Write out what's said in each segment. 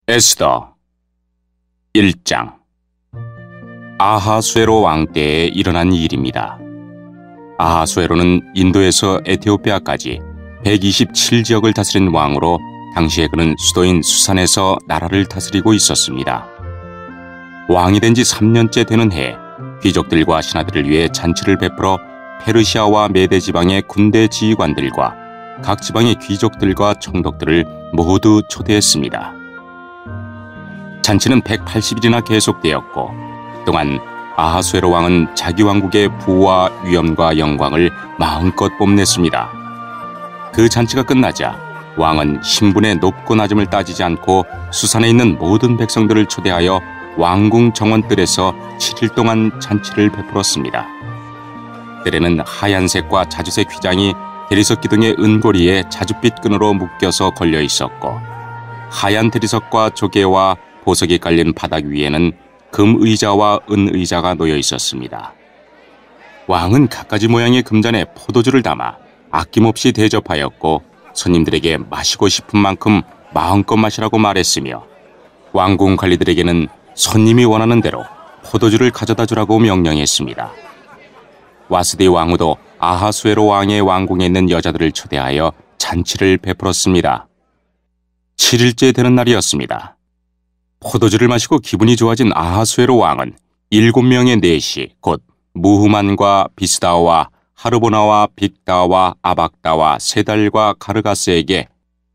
에스더 1장. 아하수에로 왕 때에 일어난 일입니다. 아하수에로는 인도에서 에티오피아까지 127지역을 다스린 왕으로 당시에 그는 수도인 수산에서 나라를 다스리고 있었습니다. 왕이 된 지 3년째 되는 해에 귀족들과 신하들을 위해 잔치를 베풀어 페르시아와 메대 지방의 군대 지휘관들과 각 지방의 귀족들과 총독들을 모두 초대했습니다. 잔치는 180일이나 계속되었고 그동안 아하수에로 왕은 자기 왕국의 부와 위엄과 영광을 마음껏 뽐냈습니다. 그 잔치가 끝나자 왕은 신분의 높고 낮음을 따지지 않고 수산에 있는 모든 백성들을 초대하여 왕궁 정원뜰에서 7일 동안 잔치를 베풀었습니다. 뜰에는 하얀색과 자주색 휘장이 대리석 기둥의 은고리에 자줏빛 끈으로 묶여서 걸려 있었고, 하얀 대리석과 조개와 보석이 깔린 바닥 위에는 금의자와 은의자가 놓여 있었습니다. 왕은 갖가지 모양의 금잔에 포도주를 담아 아낌없이 대접하였고 손님들에게 마시고 싶은 만큼 마음껏 마시라고 말했으며, 왕궁 관리들에게는 손님이 원하는 대로 포도주를 가져다 주라고 명령했습니다. 와스디 왕후도 아하수에로 왕의 왕궁에 있는 여자들을 초대하여 잔치를 베풀었습니다. 7일째 되는 날이었습니다. 포도주를 마시고 기분이 좋아진 아하수에로 왕은 7명의 내시 곧 무후만과 비스다와 하르보나와 빅다와 아박다와 세달과 가르가스에게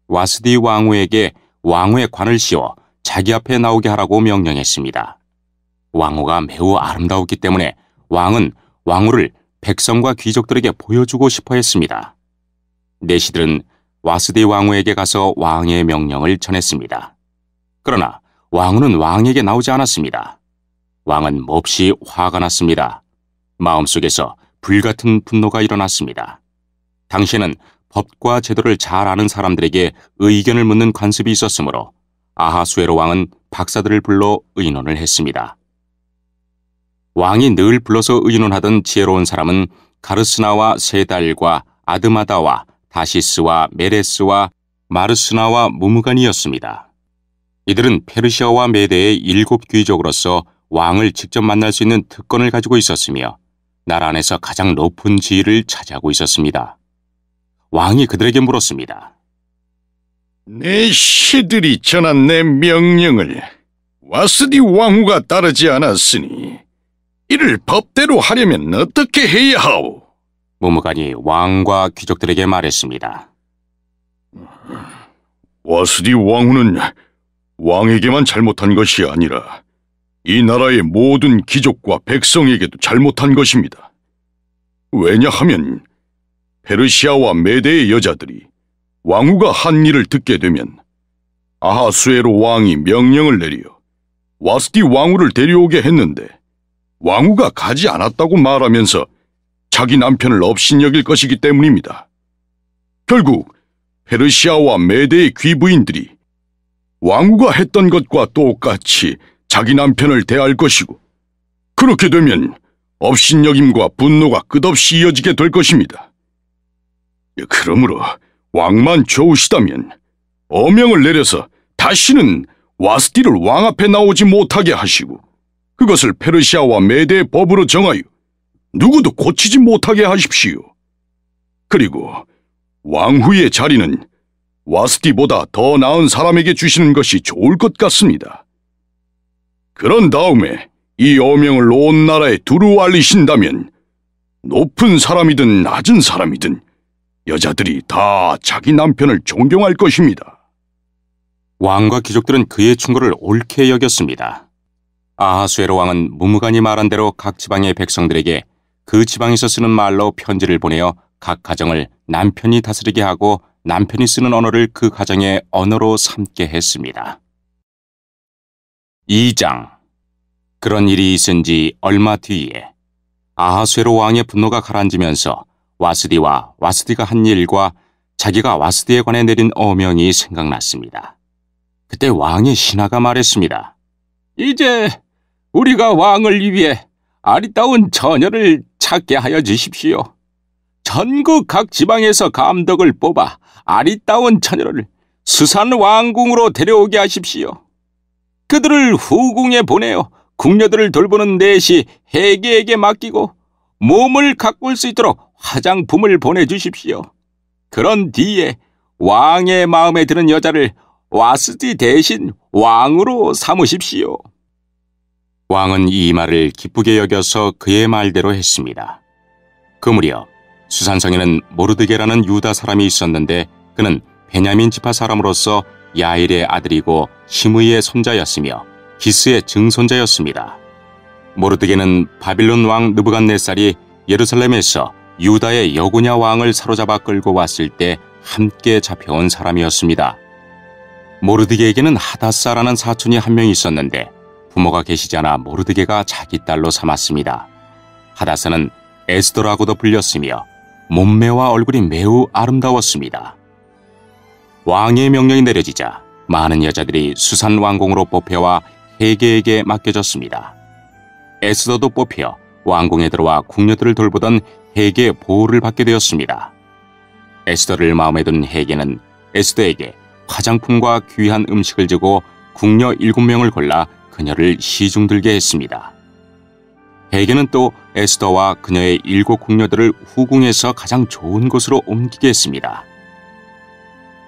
와스디 왕후에게 왕후의 관을 씌워 자기 앞에 나오게 하라고 명령했습니다. 왕후가 매우 아름다웠기 때문에 왕은 왕후를 백성과 귀족들에게 보여주고 싶어 했습니다. 내시들은 와스디 왕후에게 가서 왕의 명령을 전했습니다. 그러나 왕후는 왕에게 나오지 않았습니다. 왕은 몹시 화가 났습니다. 마음속에서 불같은 분노가 일어났습니다. 당시에는 법과 제도를 잘 아는 사람들에게 의견을 묻는 관습이 있었으므로 아하수에로 왕은 박사들을 불러 의논을 했습니다. 왕이 늘 불러서 의논하던 지혜로운 사람은 가르스나와 세달과 아드마다와 다시스와 메레스와 마르스나와 무무간이었습니다. 이들은 페르시아와 메대의 7 귀족으로서 왕을 직접 만날 수 있는 특권을 가지고 있었으며 나라 안에서 가장 높은 지위를 차지하고 있었습니다. 왕이 그들에게 물었습니다. 내 시들이 전한 내 명령을 와스디 왕후가 따르지 않았으니 이를 법대로 하려면 어떻게 해야 하오? 무무간이 왕과 귀족들에게 말했습니다. 와스디 왕후는 왕에게만 잘못한 것이 아니라 이 나라의 모든 귀족과 백성에게도 잘못한 것입니다. 왜냐하면 페르시아와 메대의 여자들이 왕후가 한 일을 듣게 되면 아하수에로 왕이 명령을 내려 와스디 왕후를 데려오게 했는데 왕후가 가지 않았다고 말하면서 자기 남편을 업신여길 것이기 때문입니다. 결국 페르시아와 메대의 귀부인들이 왕후가 했던 것과 똑같이 자기 남편을 대할 것이고, 그렇게 되면 업신여김과 분노가 끝없이 이어지게 될 것입니다. 그러므로 왕만 좋으시다면 어명을 내려서 다시는 와스디를 왕 앞에 나오지 못하게 하시고, 그것을 페르시아와 메대의 법으로 정하여 누구도 고치지 못하게 하십시오. 그리고 왕후의 자리는 와스디보다 더 나은 사람에게 주시는 것이 좋을 것 같습니다. 그런 다음에 이 어명을 온 나라에 두루 알리신다면 높은 사람이든 낮은 사람이든 여자들이 다 자기 남편을 존경할 것입니다. 왕과 귀족들은 그의 충고를 옳게 여겼습니다. 아하수에로 왕은 무무간이 말한 대로 각 지방의 백성들에게 그 지방에서 쓰는 말로 편지를 보내어 각 가정을 남편이 다스리게 하고 남편이 쓰는 언어를 그 가정의 언어로 삼게 했습니다. 2장. 그런 일이 있은 지 얼마 뒤에 아하수에로 왕의 분노가 가라앉으면서 와스디가 한 일과 자기가 와스디에 관해 내린 어명이 생각났습니다. 그때 왕의 신하가 말했습니다. 이제 우리가 왕을 위해 아리따운 처녀를 찾게 하여 주십시오. 전국 각 지방에서 감독을 뽑아 아리따운 처녀를 수산 왕궁으로 데려오게 하십시오. 그들을 후궁에 보내어 궁녀들을 돌보는 넷이 해계에게 맡기고 몸을 가꿀 수 있도록 화장품을 보내주십시오. 그런 뒤에 왕의 마음에 드는 여자를 와스티 대신 왕으로 삼으십시오. 왕은 이 말을 기쁘게 여겨서 그의 말대로 했습니다. 그 무렵 수산성에는 모르드게라는 유다 사람이 있었는데 그는 베냐민 지파 사람으로서 야일의 아들이고 시므이의 손자였으며 기스의 증손자였습니다. 모르드게는 바빌론 왕 느부갓네살이 예루살렘에서 유다의 여고냐 왕을 사로잡아 끌고 왔을 때 함께 잡혀온 사람이었습니다. 모르드게에게는 하다사라는 사촌이 한 명 있었는데 부모가 계시지 않아 모르드게가 자기 딸로 삼았습니다. 하다사는 에스더라고도 불렸으며 몸매와 얼굴이 매우 아름다웠습니다. 왕의 명령이 내려지자 많은 여자들이 수산 왕궁으로 뽑혀와 해계에게 맡겨졌습니다. 에스더도 뽑혀 왕궁에 들어와 궁녀들을 돌보던 해계의 보호를 받게 되었습니다. 에스더를 마음에 둔 해계는 에스더에게 화장품과 귀한 음식을 주고 궁녀 7명을 골라 그녀를 시중들게 했습니다. 해계는 또 에스더와 그녀의 7 궁녀들을 후궁에서 가장 좋은 곳으로 옮기게 했습니다.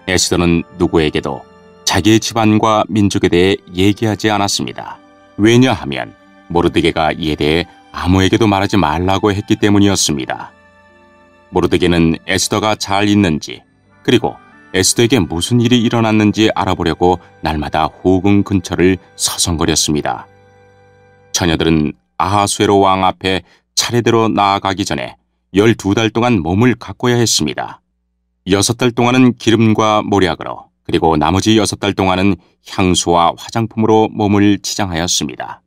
에스더는 누구에게도 자기의 집안과 민족에 대해 얘기하지 않았습니다. 왜냐하면 모르드게가 이에 대해 아무에게도 말하지 말라고 했기 때문이었습니다. 모르드게는 에스더가 잘 있는지 그리고 에스더에게 무슨 일이 일어났는지 알아보려고 날마다 후궁 근처를 서성거렸습니다. 처녀들은 아하수에로 왕 앞에 차례대로 나아가기 전에 12달 동안 몸을 가꿔야 했습니다. 6달 동안은 기름과 모략으로 그리고 나머지 6달 동안은 향수와 화장품으로 몸을 치장하였습니다.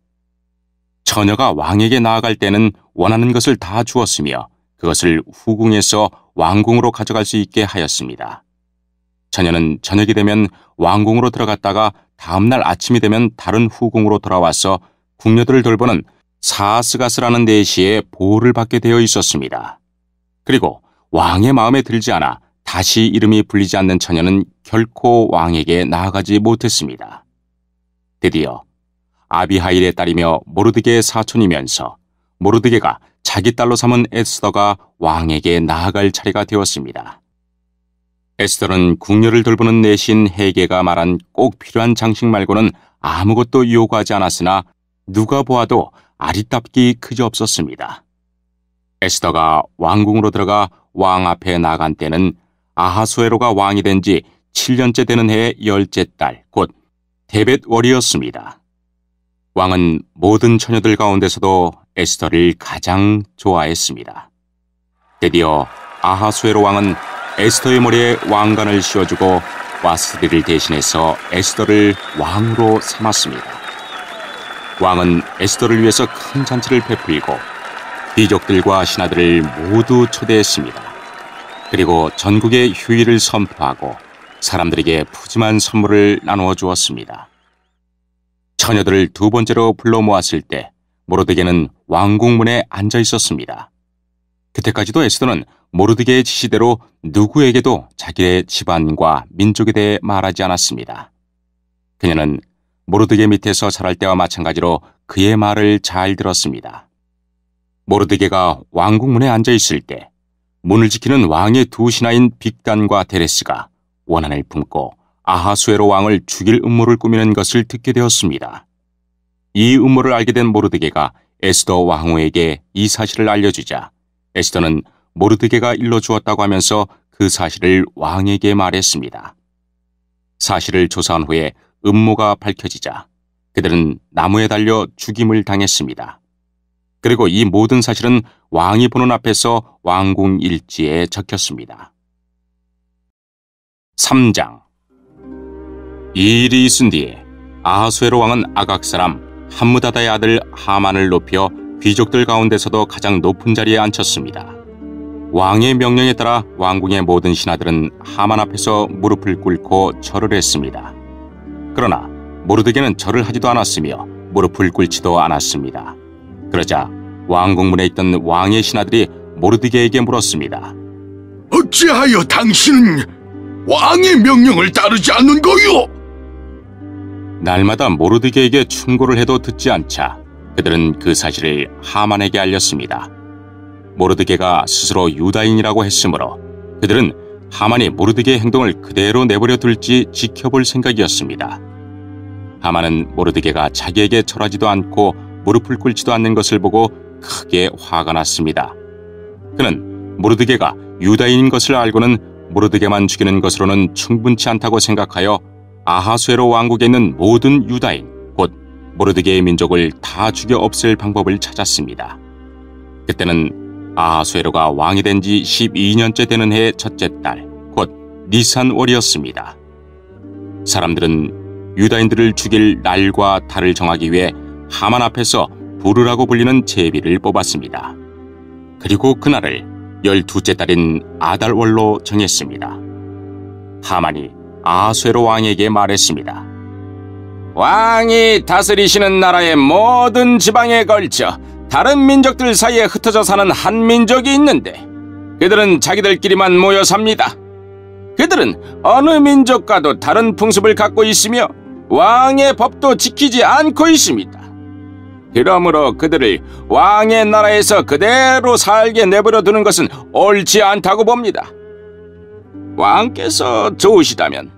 처녀가 왕에게 나아갈 때는 원하는 것을 다 주었으며 그것을 후궁에서 왕궁으로 가져갈 수 있게 하였습니다. 처녀는 저녁이 되면 왕궁으로 들어갔다가 다음날 아침이 되면 다른 후궁으로 돌아와서 궁녀들을 돌보는 사아스가스라는 내시의 보호를 받게 되어 있었습니다. 그리고 왕의 마음에 들지 않아 다시 이름이 불리지 않는 처녀는 결코 왕에게 나아가지 못했습니다. 드디어 아비하일의 딸이며 모르드게의 사촌이면서 모르드게가 자기 딸로 삼은 에스더가 왕에게 나아갈 차례가 되었습니다. 에스더는 궁녀를 돌보는 내신 해계가 말한 꼭 필요한 장식 말고는 아무것도 요구하지 않았으나 누가 보아도 아리따기 그지없었습니다. 에스더가 왕궁으로 들어가 왕 앞에 나간 때는 아하수에로가 왕이 된 지 7년째 되는 해의 10째 달, 곧 데벳월이었습니다. 왕은 모든 처녀들 가운데서도 에스더를 가장 좋아했습니다. 드디어 아하수에로 왕은 에스더의 머리에 왕관을 씌워주고 와스디를 대신해서 에스더를 왕으로 삼았습니다. 왕은 에스더를 위해서 큰 잔치를 베풀고 귀족들과 신하들을 모두 초대했습니다. 그리고 전국에 휴일을 선포하고 사람들에게 푸짐한 선물을 나누어 주었습니다. 처녀들을 2번째로 불러 모았을 때 모르드게는 왕궁 문에 앉아 있었습니다. 그때까지도 에스더는 모르드게의 지시대로 누구에게도 자기의 집안과 민족에 대해 말하지 않았습니다. 그녀는 모르드게 밑에서 자랄 때와 마찬가지로 그의 말을 잘 들었습니다. 모르드게가 왕궁 문에 앉아 있을 때 문을 지키는 왕의 2 신하인 빅단과 데레스가 원한을 품고 아하수에로 왕을 죽일 음모를 꾸미는 것을 듣게 되었습니다. 이 음모를 알게 된 모르드게가 에스더 왕후에게 이 사실을 알려주자 에스더는 모르드게가 일러주었다고 하면서 그 사실을 왕에게 말했습니다. 사실을 조사한 후에 음모가 밝혀지자 그들은 나무에 달려 죽임을 당했습니다. 그리고 이 모든 사실은 왕이 보는 앞에서 왕궁 일지에 적혔습니다. 3장. 이 일이 있은 뒤에 아하수에로 왕은 아각 사람 함무다다의 아들 하만을 높여 귀족들 가운데서도 가장 높은 자리에 앉혔습니다. 왕의 명령에 따라 왕궁의 모든 신하들은 하만 앞에서 무릎을 꿇고 절을 했습니다. 그러나 모르드게는 절을 하지도 않았으며 무릎을 꿇지도 않았습니다. 그러자 왕궁문에 있던 왕의 신하들이 모르드게에게 물었습니다. 어찌하여 당신은 왕의 명령을 따르지 않는 거요? 날마다 모르드게에게 충고를 해도 듣지 않자 그들은 그 사실을 하만에게 알렸습니다. 모르드게가 스스로 유다인이라고 했으므로 그들은 하만이 모르드게의 행동을 그대로 내버려 둘지 지켜볼 생각이었습니다. 하만은 모르드게가 자기에게 절하지도 않고 무릎을 꿇지도 않는 것을 보고 크게 화가 났습니다. 그는 모르드게가 유다인인 것을 알고는 모르드게만 죽이는 것으로는 충분치 않다고 생각하여 아하수에로 왕국에 있는 모든 유다인, 곧 모르드게의 민족을 다 죽여 없앨 방법을 찾았습니다. 그때는 아하수에로가 왕이 된 지 12년째 되는 해의 첫째 달, 곧 니산월이었습니다. 사람들은 유다인들을 죽일 날과 달을 정하기 위해 하만 앞에서 부르라고 불리는 제비를 뽑았습니다. 그리고 그날을 12째 달인 아달월로 정했습니다. 하만이 아하수에로 왕에게 말했습니다. 왕이 다스리시는 나라의 모든 지방에 걸쳐 다른 민족들 사이에 흩어져 사는 한 민족이 있는데 그들은 자기들끼리만 모여 삽니다. 그들은 어느 민족과도 다른 풍습을 갖고 있으며 왕의 법도 지키지 않고 있습니다. 그러므로 그들을 왕의 나라에서 그대로 살게 내버려 두는 것은 옳지 않다고 봅니다. 왕께서 좋으시다면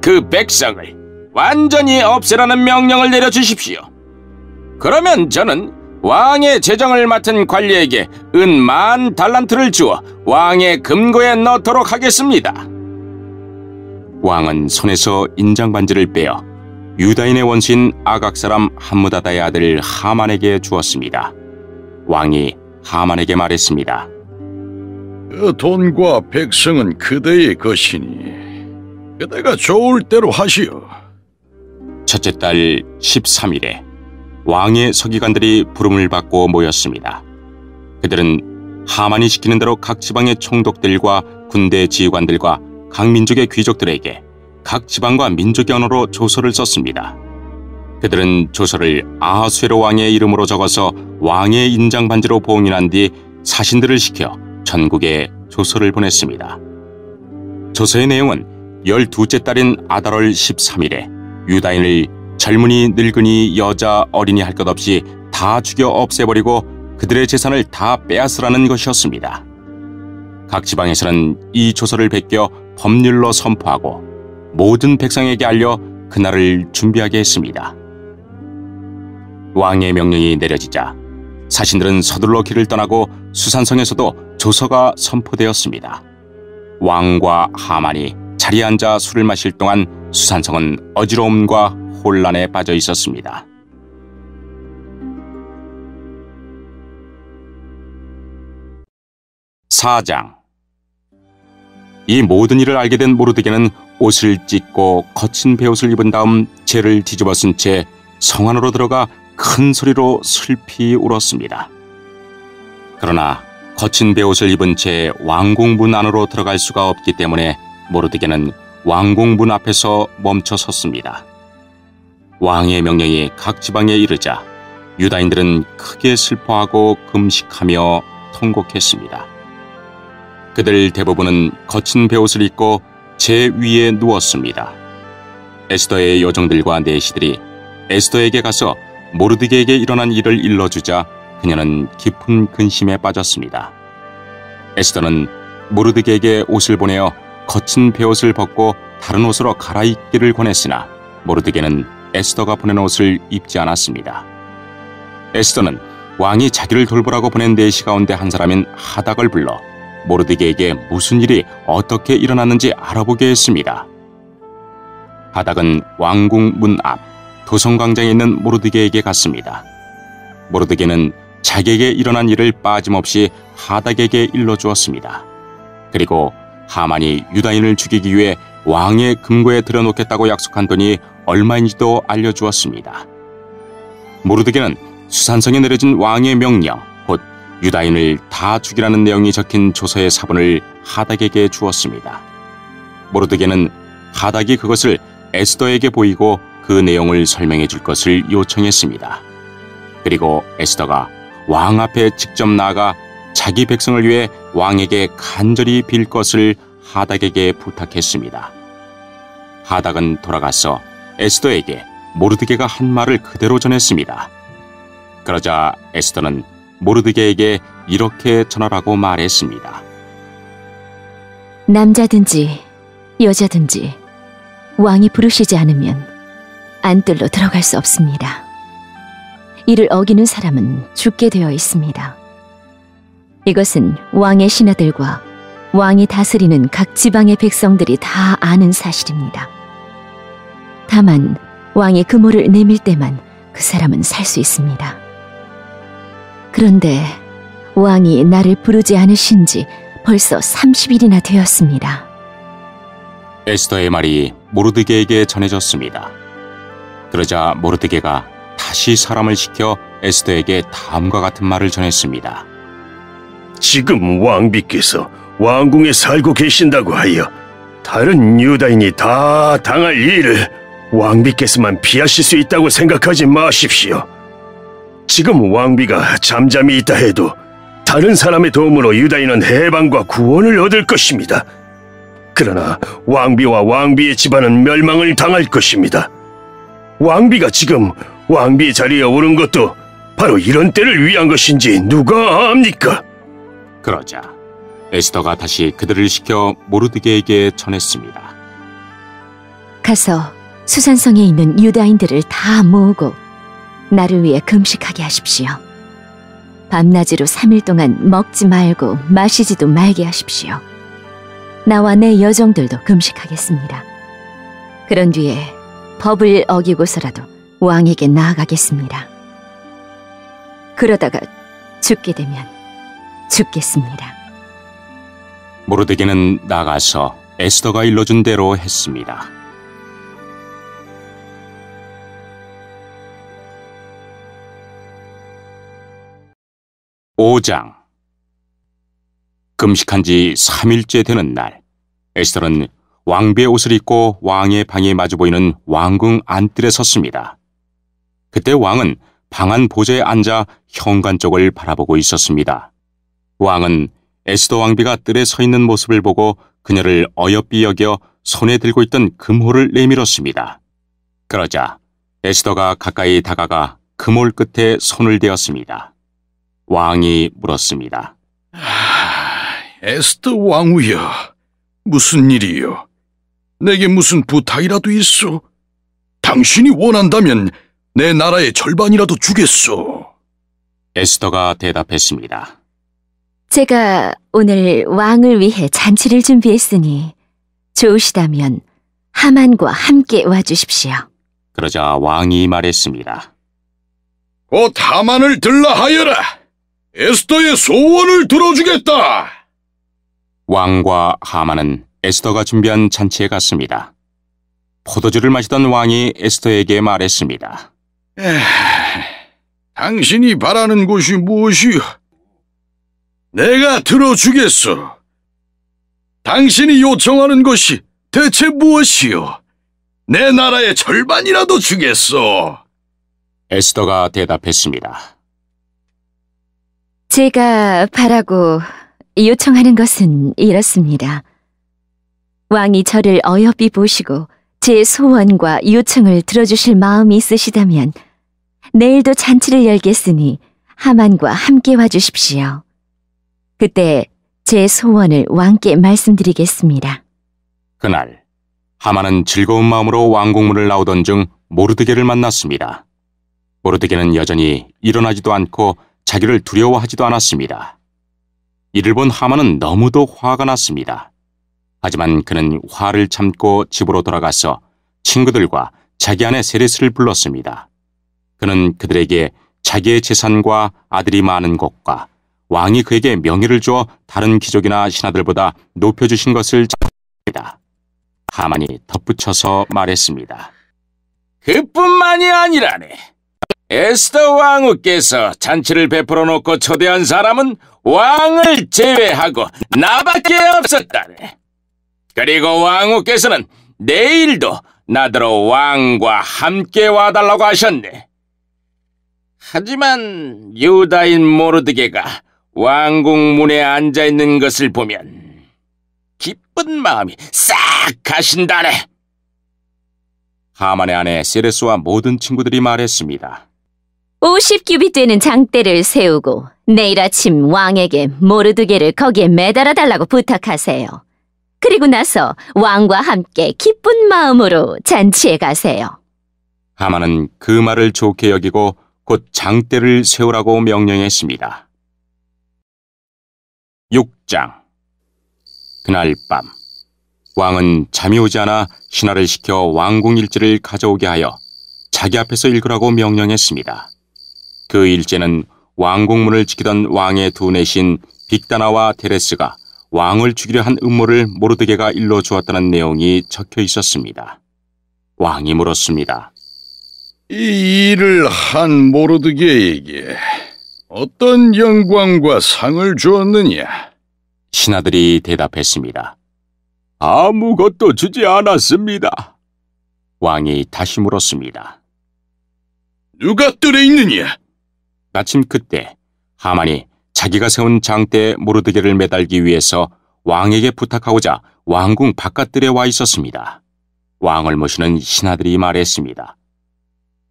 그 백성을 완전히 없애라는 명령을 내려주십시오. 그러면 저는 왕의 재정을 맡은 관리에게 은 10,000달란트를 주어 왕의 금고에 넣도록 하겠습니다. 왕은 손에서 인장반지를 빼어 유다인의 원수인 아각 사람 함므다다의 아들 하만에게 주었습니다. 왕이 하만에게 말했습니다. 그 돈과 백성은 그대의 것이니 그대가 좋을 대로 하시오. 첫째 달 13일에 왕의 서기관들이 부름을 받고 모였습니다. 그들은 하만이 시키는 대로 각 지방의 총독들과 군대 지휘관들과 각 민족의 귀족들에게 각 지방과 민족의 언어로 조서를 썼습니다. 그들은 조서를 아하수에로 왕의 이름으로 적어서 왕의 인장반지로 봉인한 뒤 사신들을 시켜 전국에 조서를 보냈습니다. 조서의 내용은 12째 달인 아달월 13일에 유다인을 젊은이, 늙은이, 여자, 어린이 할 것 없이 다 죽여 없애버리고 그들의 재산을 다 빼앗으라는 것이었습니다. 각 지방에서는 이 조서를 베껴 법률로 선포하고 모든 백성에게 알려 그날을 준비하게 했습니다. 왕의 명령이 내려지자 사신들은 서둘러 길을 떠나고 수산성에서도 조서가 선포되었습니다. 왕과 하만이 자리에 앉아 술을 마실 동안 수산성은 어지러움과 혼란에 빠져 있었습니다. 사장. 이 모든 일을 알게 된 모르드게는 옷을 찢고 거친 베옷을 입은 다음 재를 뒤집어 쓴 채 성 안으로 들어가 큰 소리로 슬피 울었습니다. 그러나 거친 베옷을 입은 채 왕궁문 안으로 들어갈 수가 없기 때문에 모르드게는 왕궁문 앞에서 멈춰 섰습니다. 왕의 명령이 각 지방에 이르자 유다인들은 크게 슬퍼하고 금식하며 통곡했습니다. 그들 대부분은 거친 베옷을 입고 제 위에 누웠습니다. 에스더의 요정들과 내시들이 에스더에게 가서 모르드게에게 일어난 일을 일러주자 그녀는 깊은 근심에 빠졌습니다. 에스더는 모르드게에게 옷을 보내어 거친 베옷을 벗고 다른 옷으로 갈아입기를 권했으나 모르드게는 에스더가 보낸 옷을 입지 않았습니다. 에스더는 왕이 자기를 돌보라고 보낸 내시 가운데 한 사람인 하닥을 불러 모르드게에게 무슨 일이 어떻게 일어났는지 알아보게 했습니다. 하닥은 왕궁 문 앞 도성광장에 있는 모르드게에게 갔습니다. 모르드게는 자기에게 일어난 일을 빠짐없이 하닥에게 일러주었습니다. 그리고 하만이 유다인을 죽이기 위해 왕의 금고에 들여놓겠다고 약속한 돈이 얼마인지도 알려주었습니다. 모르드게는 수산성에 내려진 왕의 명령, 곧 유다인을 다 죽이라는 내용이 적힌 조서의 사본을 하닥에게 주었습니다. 모르드게는 하닥이 그것을 에스더에게 보이고 그 내용을 설명해 줄 것을 요청했습니다. 그리고 에스더가 왕 앞에 직접 나아가 자기 백성을 위해 왕에게 간절히 빌 것을 하닥에게 부탁했습니다. 하닥은 돌아가서 에스더에게 모르드게가 한 말을 그대로 전했습니다. 그러자 에스더는 모르드게에게 이렇게 전하라고 말했습니다. 남자든지 여자든지 왕이 부르시지 않으면 안뜰로 들어갈 수 없습니다. 이를 어기는 사람은 죽게 되어 있습니다. 이것은 왕의 신하들과 왕이 다스리는 각 지방의 백성들이 다 아는 사실입니다. 다만 왕이 금호를 내밀 때만 그 사람은 살 수 있습니다. 그런데 왕이 나를 부르지 않으신 지 벌써 30일이나 되었습니다. 에스더의 말이 모르드게에게 전해졌습니다. 그러자 모르드게가 다시 사람을 시켜 에스더에게 다음과 같은 말을 전했습니다. 지금 왕비께서 왕궁에 살고 계신다고 하여 다른 유다인이 다 당할 일을 왕비께서만 피하실 수 있다고 생각하지 마십시오. 지금 왕비가 잠잠히 있다 해도 다른 사람의 도움으로 유다인은 해방과 구원을 얻을 것입니다. 그러나 왕비와 왕비의 집안은 멸망을 당할 것입니다. 왕비가 지금 왕비의 자리에 오른 것도 바로 이런 때를 위한 것인지 누가 압니까? 그러자 에스더가 다시 그들을 시켜 모르드게에게 전했습니다. 가서 수산성에 있는 유다인들을 다 모으고 나를 위해 금식하게 하십시오. 밤낮으로 3일 동안 먹지 말고 마시지도 말게 하십시오. 나와 내 여종들도 금식하겠습니다. 그런 뒤에 법을 어기고서라도 왕에게 나아가겠습니다. 그러다가 죽게 되면 죽겠습니다. 모르드게는 나가서 에스더가 일러준 대로 했습니다. (5장) 금식한 지 3일째 되는 날, 에스더는 왕비의 옷을 입고 왕의 방에 마주 보이는 왕궁 안뜰에 섰습니다. 그때 왕은 방 안 보좌에 앉아 현관 쪽을 바라보고 있었습니다. 왕은 에스더 왕비가 뜰에 서 있는 모습을 보고 그녀를 어여삐 여겨 손에 들고 있던 금호를 내밀었습니다. 그러자 에스더가 가까이 다가가 금홀 끝에 손을 대었습니다. 왕이 물었습니다. 에스더 왕후여, 무슨 일이요? 내게 무슨 부탁이라도 있어? 당신이 원한다면 내 나라의 절반이라도 주겠소. 에스더가 대답했습니다. 제가 오늘 왕을 위해 잔치를 준비했으니 좋으시다면 하만과 함께 와주십시오. 그러자 왕이 말했습니다. 곧 하만을 들라하여라. 에스더의 소원을 들어주겠다. 왕과 하만은 에스더가 준비한 잔치에 갔습니다. 포도주를 마시던 왕이 에스더에게 말했습니다. 당신이 바라는 것이 무엇이오? 내가 들어주겠소. 당신이 요청하는 것이 대체 무엇이오? 내 나라의 절반이라도 주겠소. 에스더가 대답했습니다. 제가 바라고 요청하는 것은 이렇습니다. 왕이 저를 어여삐 보시고 제 소원과 요청을 들어주실 마음이 있으시다면 내일도 잔치를 열겠으니 하만과 함께 와주십시오. 그때 제 소원을 왕께 말씀드리겠습니다. 그날 하만은 즐거운 마음으로 왕궁문을 나오던 중 모르드게를 만났습니다. 모르드게는 여전히 일어나지도 않고 자기를 두려워하지도 않았습니다. 이를 본 하만은 너무도 화가 났습니다. 하지만 그는 화를 참고 집으로 돌아가서 친구들과 자기 아내 세레스를 불렀습니다. 그는 그들에게 자기의 재산과 아들이 많은 것과 왕이 그에게 명예를 주어 다른 귀족이나 신하들보다 높여주신 것을 전합니다. 하만이 덧붙여서 말했습니다. 그뿐만이 아니라네. 에스더 왕후께서 잔치를 베풀어 놓고 초대한 사람은 왕을 제외하고 나밖에 없었다네. 그리고 왕후께서는 내일도 나더러 왕과 함께 와달라고 하셨네. 하지만 유다인 모르드게가 왕궁 문에 앉아있는 것을 보면 기쁜 마음이 싹 가신다네. 하만의 아내 세레스와 모든 친구들이 말했습니다. 50규빗 되는 장대를 세우고 내일 아침 왕에게 모르드게를 거기에 매달아 달라고 부탁하세요. 그리고 나서 왕과 함께 기쁜 마음으로 잔치에 가세요. 하만은 그 말을 좋게 여기고 곧 장대를 세우라고 명령했습니다. 6장. 그날 밤 왕은 잠이 오지 않아 신하를 시켜 왕궁 일지를 가져오게 하여 자기 앞에서 읽으라고 명령했습니다. 그 일지는 왕궁문을 지키던 왕의 두뇌신 빅다나와 테레스가 왕을 죽이려 한 음모를 모르드게가 일러 주었다는 내용이 적혀 있었습니다. 왕이 물었습니다. 이 일을 한 모르드게에게 어떤 영광과 상을 주었느냐? 신하들이 대답했습니다. 아무것도 주지 않았습니다. 왕이 다시 물었습니다. 누가 뜰에 있느냐? 마침 그때 하만이 자기가 세운 장대에 모르드게를 매달기 위해서 왕에게 부탁하고자 왕궁 바깥들에 와 있었습니다. 왕을 모시는 신하들이 말했습니다.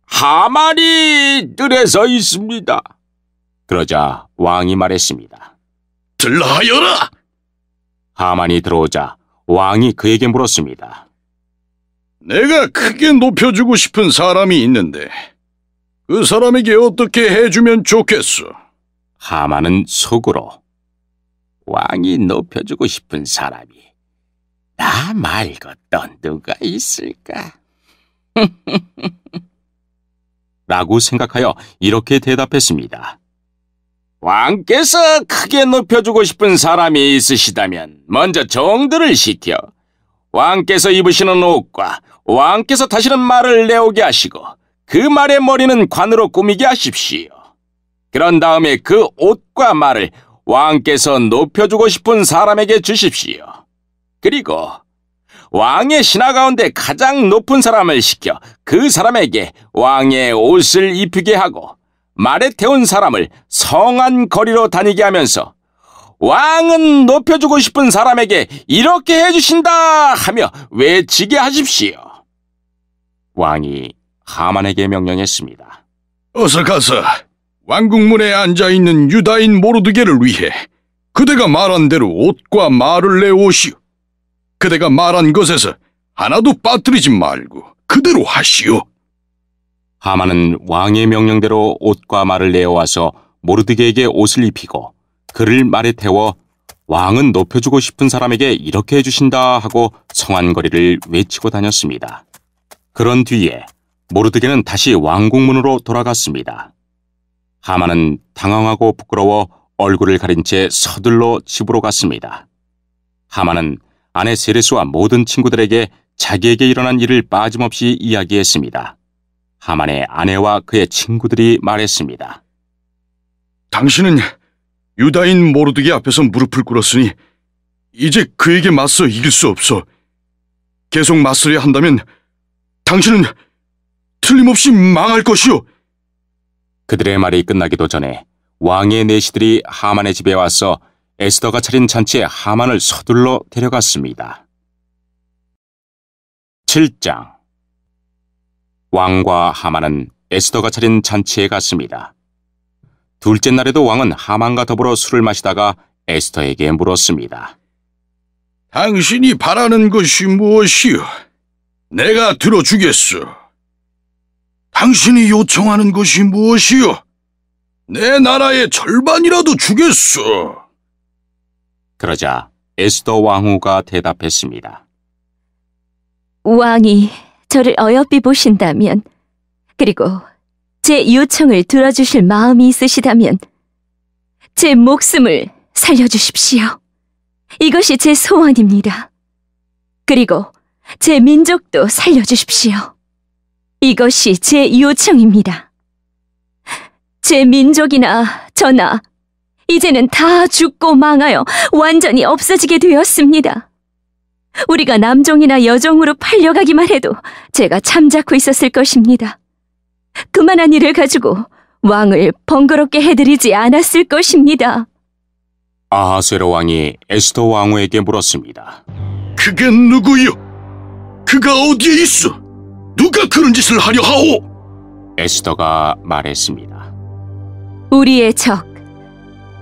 하만이 뜰에 서 있습니다. 그러자 왕이 말했습니다. 들라하여라! 하만이 들어오자 왕이 그에게 물었습니다. 내가 크게 높여주고 싶은 사람이 있는데 그 사람에게 어떻게 해주면 좋겠어? 하만은 속으로 왕이 높여주고 싶은 사람이 나 말고 또 누가 있을까? 라고 생각하여 이렇게 대답했습니다. 왕께서 크게 높여주고 싶은 사람이 있으시다면 먼저 정들을 시켜 왕께서 입으시는 옷과 왕께서 타시는 말을 내오게 하시고 그 말의 머리는 관으로 꾸미게 하십시오. 그런 다음에 그 옷과 말을 왕께서 높여주고 싶은 사람에게 주십시오. 그리고 왕의 신하 가운데 가장 높은 사람을 시켜 그 사람에게 왕의 옷을 입히게 하고 말에 태운 사람을 성한 거리로 다니게 하면서 왕은 높여주고 싶은 사람에게 이렇게 해주신다 하며 외치게 하십시오. 왕이 하만에게 명령했습니다. 어서 가서 왕궁문에 앉아있는 유다인 모르드게를 위해 그대가 말한 대로 옷과 말을 내오시오. 그대가 말한 것에서 하나도 빠뜨리지 말고 그대로 하시오. 하만은 왕의 명령대로 옷과 말을 내어와서 모르드게에게 옷을 입히고 그를 말에 태워 왕은 높여주고 싶은 사람에게 이렇게 해주신다 하고 성안거리를 외치고 다녔습니다. 그런 뒤에 모르드게는 다시 왕궁문으로 돌아갔습니다. 하만은 당황하고 부끄러워 얼굴을 가린 채 서둘러 집으로 갔습니다. 하만은 아내 세레스와 모든 친구들에게 자기에게 일어난 일을 빠짐없이 이야기했습니다. 하만의 아내와 그의 친구들이 말했습니다. 당신은 유다인 모르드게 앞에서 무릎을 꿇었으니 이제 그에게 맞서 이길 수 없어. 계속 맞서려 한다면 당신은 틀림없이 망할 것이오. 그들의 말이 끝나기도 전에 왕의 내시들이 하만의 집에 와서 에스더가 차린 잔치에 하만을 서둘러 데려갔습니다. 7장. 왕과 하만은 에스더가 차린 잔치에 갔습니다. 둘째 날에도 왕은 하만과 더불어 술을 마시다가 에스더에게 물었습니다. 당신이 바라는 것이 무엇이오? 내가 들어주겠소. 당신이 요청하는 것이 무엇이오? 내 나라의 절반이라도 주겠소. 그러자 에스더 왕후가 대답했습니다. 왕이 저를 어여삐 보신다면, 그리고 제 요청을 들어주실 마음이 있으시다면 제 목숨을 살려주십시오. 이것이 제 소원입니다. 그리고 제 민족도 살려주십시오. 이것이 제 요청입니다. 제 민족이나 저나 이제는 다 죽고 망하여 완전히 없어지게 되었습니다. 우리가 남종이나 여종으로 팔려가기만 해도 제가 잠자코 있었을 것입니다. 그만한 일을 가지고 왕을 번거롭게 해드리지 않았을 것입니다. 아하스웨로 왕이 에스더 왕후에게 물었습니다. 그게 누구요? 그가 어디에 있어? 누가 그런 짓을 하려 하오? 에스더가 말했습니다. 우리의 적,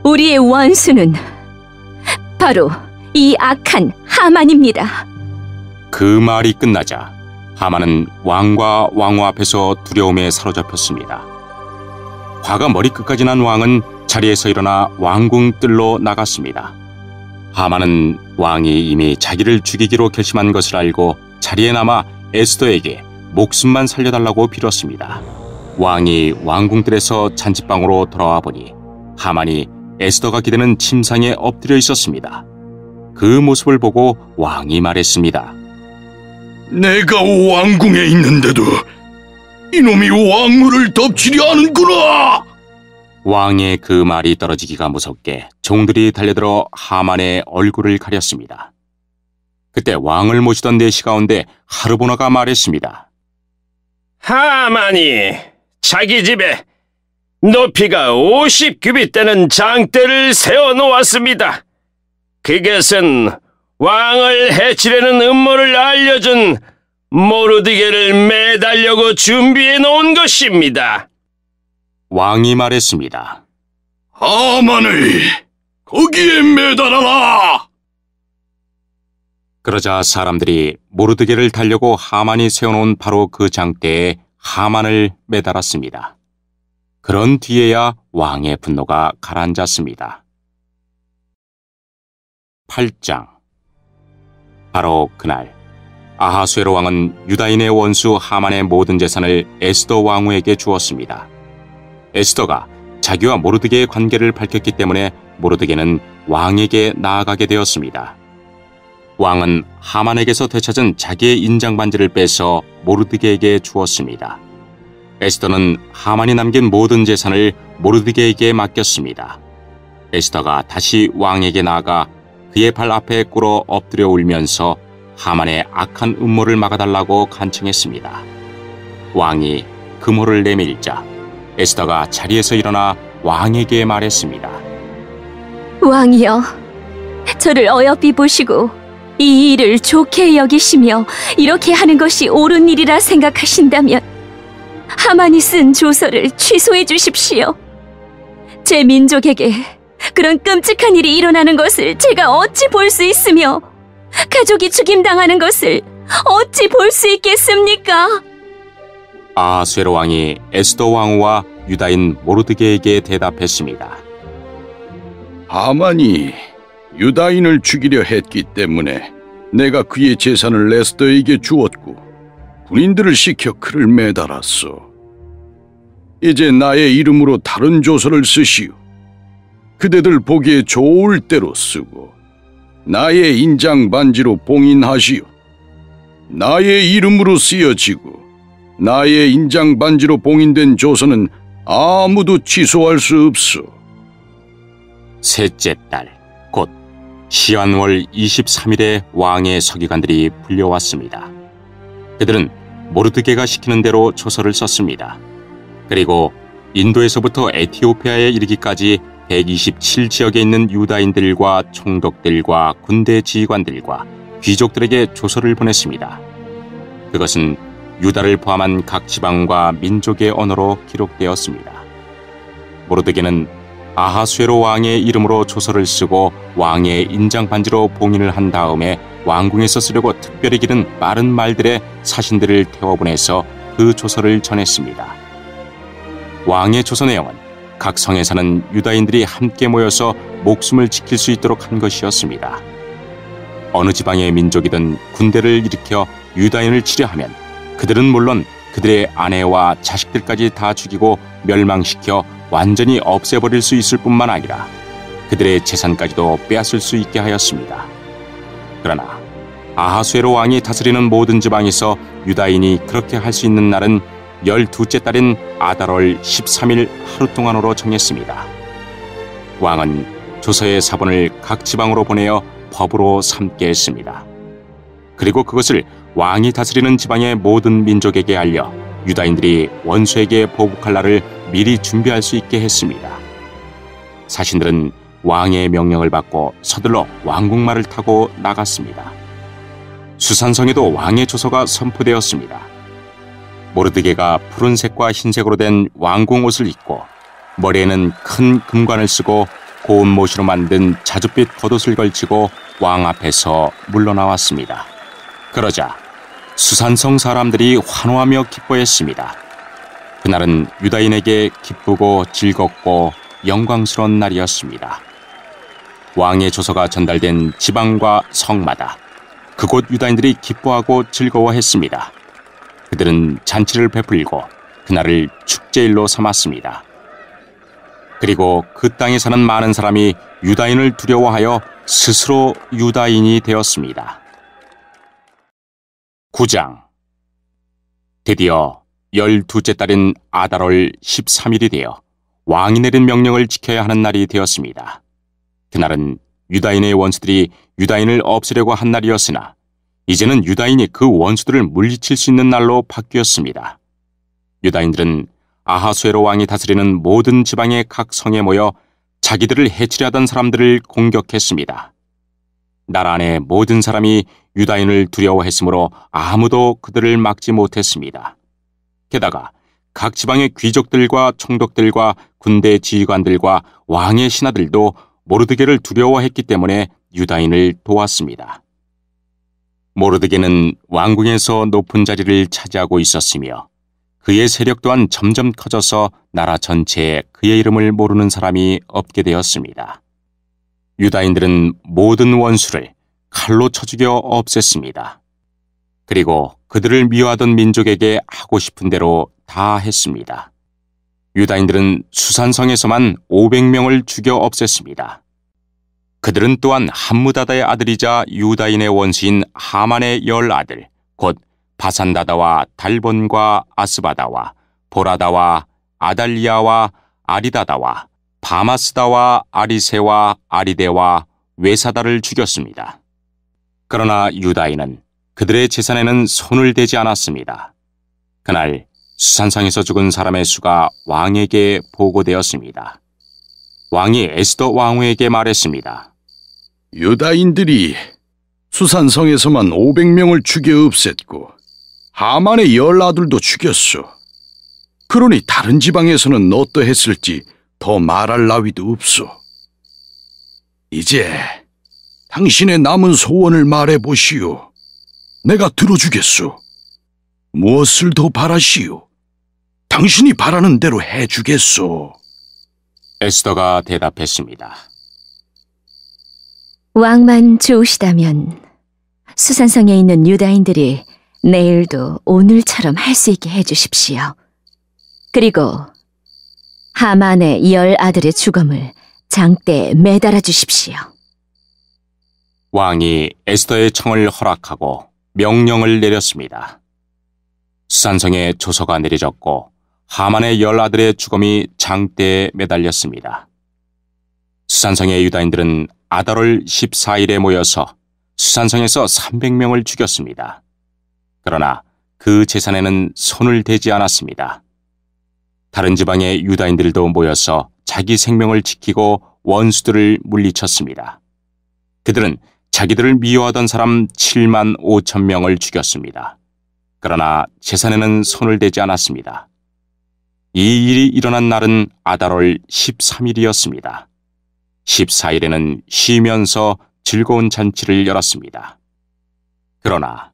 우리의 원수는 바로 이 악한 하만입니다. 그 말이 끝나자 하만은 왕과 왕후 앞에서 두려움에 사로잡혔습니다. 화가 머리끝까지 난 왕은 자리에서 일어나 왕궁 뜰로 나갔습니다. 하만은 왕이 이미 자기를 죽이기로 결심한 것을 알고 자리에 남아 에스더에게 목숨만 살려달라고 빌었습니다. 왕이 왕궁 뜰에서 잔치방으로 돌아와 보니 하만이 에스더가 기대는 침상에 엎드려 있었습니다. 그 모습을 보고 왕이 말했습니다. 내가 왕궁에 있는데도 이놈이 왕후를 덮치려 하는구나! 왕의 그 말이 떨어지기가 무섭게 종들이 달려들어 하만의 얼굴을 가렸습니다. 그때 왕을 모시던 내시 가운데 하르보나가 말했습니다. 하만이 자기 집에 높이가 50규빗 되는 장대를 세워놓았습니다. 그것은 왕을 해치려는 음모를 알려준 모르드게를 매달려고 준비해 놓은 것입니다. 왕이 말했습니다. 하만을 거기에 매달아라! 그러자 사람들이 모르드게를 달려고 하만이 세워놓은 바로 그 장대에 하만을 매달았습니다. 그런 뒤에야 왕의 분노가 가라앉았습니다. 8장. 바로 그날 아하수에로 왕은 유다인의 원수 하만의 모든 재산을 에스더 왕후에게 주었습니다. 에스더가 자기와 모르드게의 관계를 밝혔기 때문에 모르드게는 왕에게 나아가게 되었습니다. 왕은 하만에게서 되찾은 자기의 인장 반지를 빼서 모르드게에게 주었습니다. 에스더는 하만이 남긴 모든 재산을 모르드게에게 맡겼습니다. 에스더가 다시 왕에게 나아가 그의 발 앞에 꿇어 엎드려 울면서 하만의 악한 음모를 막아달라고 간청했습니다. 왕이 금호를 내밀자 에스더가 자리에서 일어나 왕에게 말했습니다. 왕이여, 저를 어여삐 보시고 이 일을 좋게 여기시며 이렇게 하는 것이 옳은 일이라 생각하신다면 하만이 쓴 조서를 취소해 주십시오. 제 민족에게 그런 끔찍한 일이 일어나는 것을 제가 어찌 볼 수 있으며 가족이 죽임당하는 것을 어찌 볼 수 있겠습니까? 아하수에로 왕이 에스더 왕후와 유다인 모르드게에게 대답했습니다. 하만이 유다인을 죽이려 했기 때문에 내가 그의 재산을 에스더에게 주었고 군인들을 시켜 그를 매달았소. 이제 나의 이름으로 다른 조서를 쓰시오. 그대들 보기에 좋을 대로 쓰고 나의 인장 반지로 봉인하시오. 나의 이름으로 쓰여지고 나의 인장 반지로 봉인된 조서는 아무도 취소할 수 없소. 셋째 달, 곧 시한월 23일에 왕의 서기관들이 불려왔습니다. 그들은 모르드게가 시키는 대로 조서를 썼습니다. 그리고 인도에서부터 에티오피아에 이르기까지 127지역에 있는 유다인들과 총독들과 군대 지휘관들과 귀족들에게 조서를 보냈습니다. 그것은 유다를 포함한 각 지방과 민족의 언어로 기록되었습니다. 모르드게는 아하수에로 왕의 이름으로 조서를 쓰고 왕의 인장 반지로 봉인을 한 다음에 왕궁에서 쓰려고 특별히 기른 빠른 말들의 사신들을 태워보내서 그 조서를 전했습니다. 왕의 조서 내용은 각 성에 사는 유다인들이 함께 모여서 목숨을 지킬 수 있도록 한 것이었습니다. 어느 지방의 민족이든 군대를 일으켜 유다인을 치려하면 그들은 물론 그들의 아내와 자식들까지 다 죽이고 멸망시켜 완전히 없애버릴 수 있을 뿐만 아니라 그들의 재산까지도 빼앗을 수 있게 하였습니다. 그러나 아하수에로 왕이 다스리는 모든 지방에서 유다인이 그렇게 할 수 있는 날은 12째 달인 아달월 13일 하루 동안으로 정했습니다. 왕은 조서의 사본을 각 지방으로 보내어 법으로 삼게 했습니다. 그리고 그것을 왕이 다스리는 지방의 모든 민족에게 알려 유다인들이 원수에게 보복할 날을 미리 준비할 수 있게 했습니다. 사신들은 왕의 명령을 받고 서둘러 왕궁말을 타고 나갔습니다. 수산성에도 왕의 조서가 선포되었습니다. 모르드게가 푸른색과 흰색으로 된 왕궁 옷을 입고 머리에는 큰 금관을 쓰고 고운 못으로 만든 자줏빛 겉옷을 걸치고 왕 앞에서 물러나왔습니다. 그러자 수산성 사람들이 환호하며 기뻐했습니다. 그날은 유다인에게 기쁘고 즐겁고 영광스러운 날이었습니다. 왕의 조서가 전달된 지방과 성마다 그곳 유다인들이 기뻐하고 즐거워했습니다. 그들은 잔치를 베풀고 그날을 축제일로 삼았습니다. 그리고 그 땅에 사는 많은 사람이 유다인을 두려워하여 스스로 유다인이 되었습니다. 9장. 드디어 12째 달인 아달월 13일이 되어 왕이 내린 명령을 지켜야 하는 날이 되었습니다. 그날은 유다인의 원수들이 유다인을 없애려고 한 날이었으나 이제는 유다인이 그 원수들을 물리칠 수 있는 날로 바뀌었습니다. 유다인들은 아하수에로 왕이 다스리는 모든 지방의 각 성에 모여 자기들을 해치려 하던 사람들을 공격했습니다. 나라 안의 모든 사람이 유다인을 두려워했으므로 아무도 그들을 막지 못했습니다. 게다가 각 지방의 귀족들과 총독들과 군대 지휘관들과 왕의 신하들도 모르드게를 두려워했기 때문에 유다인을 도왔습니다. 모르드게는 왕궁에서 높은 자리를 차지하고 있었으며 그의 세력 또한 점점 커져서 나라 전체에 그의 이름을 모르는 사람이 없게 되었습니다. 유다인들은 모든 원수를 칼로 쳐 죽여 없앴습니다. 그리고 그들을 미워하던 민족에게 하고 싶은 대로 다 했습니다. 유다인들은 수산성에서만 500명을 죽여 없앴습니다. 그들은 또한 함무다다의 아들이자 유다인의 원수인 하만의 10아들, 곧 바산다다와 달본과 아스바다와 보라다와 아달리아와 아리다다와 바마스다와 아리세와 아리데와 외사다를 죽였습니다. 그러나 유다인은 그들의 재산에는 손을 대지 않았습니다. 그날 수산성에서 죽은 사람의 수가 왕에게 보고되었습니다. 왕이 에스더 왕후에게 말했습니다. 유다인들이 수산성에서만 500명을 죽여 없앴고 하만의 10아들도 죽였소. 그러니 다른 지방에서는 어떠했을지 더 말할 나위도 없소. 이제 당신의 남은 소원을 말해보시오. 내가 들어주겠소. 무엇을 더 바라시오? 당신이 바라는 대로 해주겠소. 에스더가 대답했습니다. 왕만 좋으시다면 수산성에 있는 유다인들이 내일도 오늘처럼 할 수 있게 해주십시오. 그리고 하만의 10아들의 죽음을 장대에 매달아 주십시오. 왕이 에스더의 청을 허락하고 명령을 내렸습니다. 수산성에 조서가 내려졌고 하만의 10아들의 죽음이 장대에 매달렸습니다. 수산성의 유다인들은 아달월 14일에 모여서 수산성에서 300명을 죽였습니다. 그러나 그 재산에는 손을 대지 않았습니다. 다른 지방의 유다인들도 모여서 자기 생명을 지키고 원수들을 물리쳤습니다. 그들은 자기들을 미워하던 사람 7만 5천 명을 죽였습니다. 그러나 재산에는 손을 대지 않았습니다. 이 일이 일어난 날은 아달월 13일이었습니다. 14일에는 쉬면서 즐거운 잔치를 열었습니다. 그러나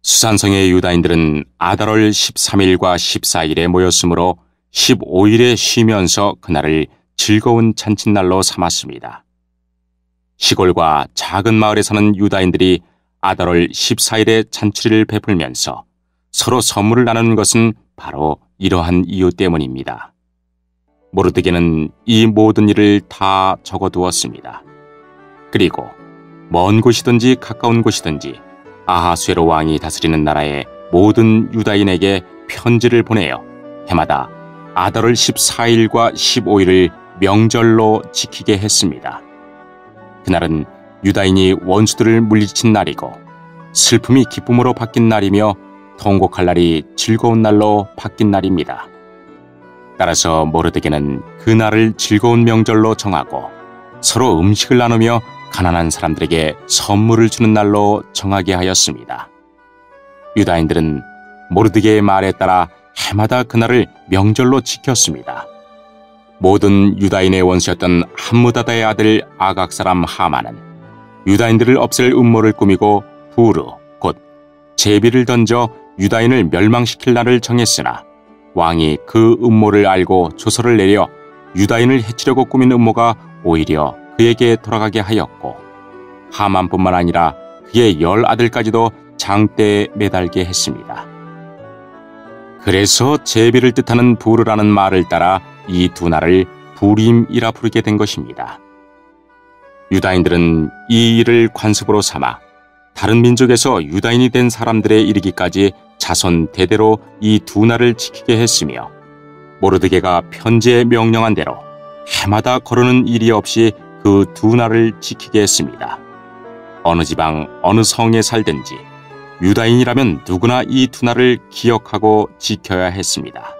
수산성의 유다인들은 아달월 13일과 14일에 모였으므로 15일에 쉬면서 그날을 즐거운 잔칫날로 삼았습니다. 시골과 작은 마을에 사는 유다인들이 아달월 14일에 잔치를 베풀면서 서로 선물을 나누는 것은 바로 이러한 이유 때문입니다. 모르드게는 이 모든 일을 다 적어두었습니다. 그리고 먼 곳이든지 가까운 곳이든지 아하수에로 왕이 다스리는 나라의 모든 유다인에게 편지를 보내어 해마다 아달월 14일과 15일을 명절로 지키게 했습니다. 그날은 유다인이 원수들을 물리친 날이고 슬픔이 기쁨으로 바뀐 날이며 통곡할 날이 즐거운 날로 바뀐 날입니다. 따라서 모르드게는 그 날을 즐거운 명절로 정하고 서로 음식을 나누며 가난한 사람들에게 선물을 주는 날로 정하게 하였습니다. 유다인들은 모르드게의 말에 따라 해마다 그날을 명절로 지켰습니다. 모든 유다인의 원수였던 함무다다의 아들 아각 사람 하만은 유다인들을 없앨 음모를 꾸미고 부르 곧 제비를 던져 유다인을 멸망시킬 날을 정했으나 왕이 그 음모를 알고 조서를 내려 유다인을 해치려고 꾸민 음모가 오히려 그에게 돌아가게 하였고 하만뿐만 아니라 그의 10아들까지도 장대에 매달게 했습니다. 그래서 제비를 뜻하는 부르라는 말을 따라 이 두 날을 부림이라 부르게 된 것입니다. 유다인들은 이 일을 관습으로 삼아 다른 민족에서 유다인이 된 사람들에 이르기까지 자손 대대로 이 두 날을 지키게 했으며 모르드게가 편지에 명령한 대로 해마다 거르는 일이 없이 그 두 날을 지키게 했습니다. 어느 지방 어느 성에 살든지 유다인이라면 누구나 이 두 날을 기억하고 지켜야 했습니다.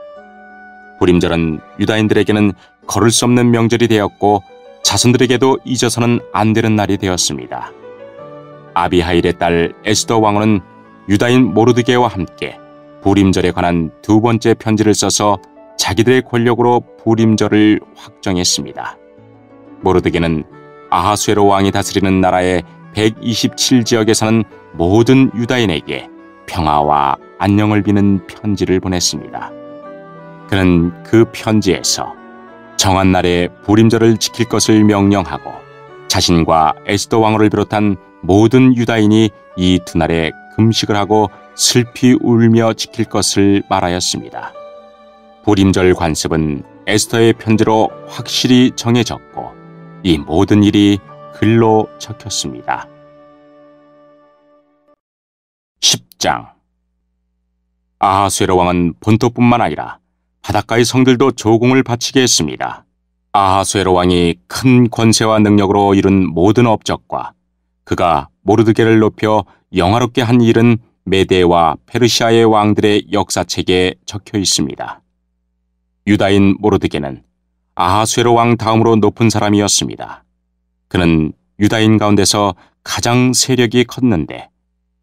부림절은 유다인들에게는 거를 수 없는 명절이 되었고 자손들에게도 잊어서는 안 되는 날이 되었습니다. 아비하일의 딸 에스더 왕후는 유다인 모르드게와 함께 부림절에 관한 두 번째 편지를 써서 자기들의 권력으로 부림절을 확정했습니다. 모르드게는 아하수에로 왕이 다스리는 나라의 127지역에 사는 모든 유다인에게 평화와 안녕을 비는 편지를 보냈습니다. 그는 그 편지에서 정한 날에 부림절을 지킬 것을 명령하고 자신과 에스더 왕후를 비롯한 모든 유다인이 이 두 날에 금식을 하고 슬피 울며 지킬 것을 말하였습니다. 부림절 관습은 에스더의 편지로 확실히 정해졌고 이 모든 일이 글로 적혔습니다. 10장 아하수에로 왕은 본토뿐만 아니라 바닷가의 성들도 조공을 바치게 했습니다. 아하수에로 왕이 큰 권세와 능력으로 이룬 모든 업적과 그가 모르드게를 높여 영화롭게 한 일은 메데와 페르시아의 왕들의 역사책에 적혀 있습니다. 유다인 모르드게는 아하수에로 왕 다음으로 높은 사람이었습니다. 그는 유다인 가운데서 가장 세력이 컸는데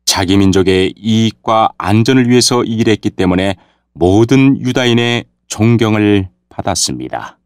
자기 민족의 이익과 안전을 위해서 일했기 때문에 모든 유다인의 존경을 받았습니다.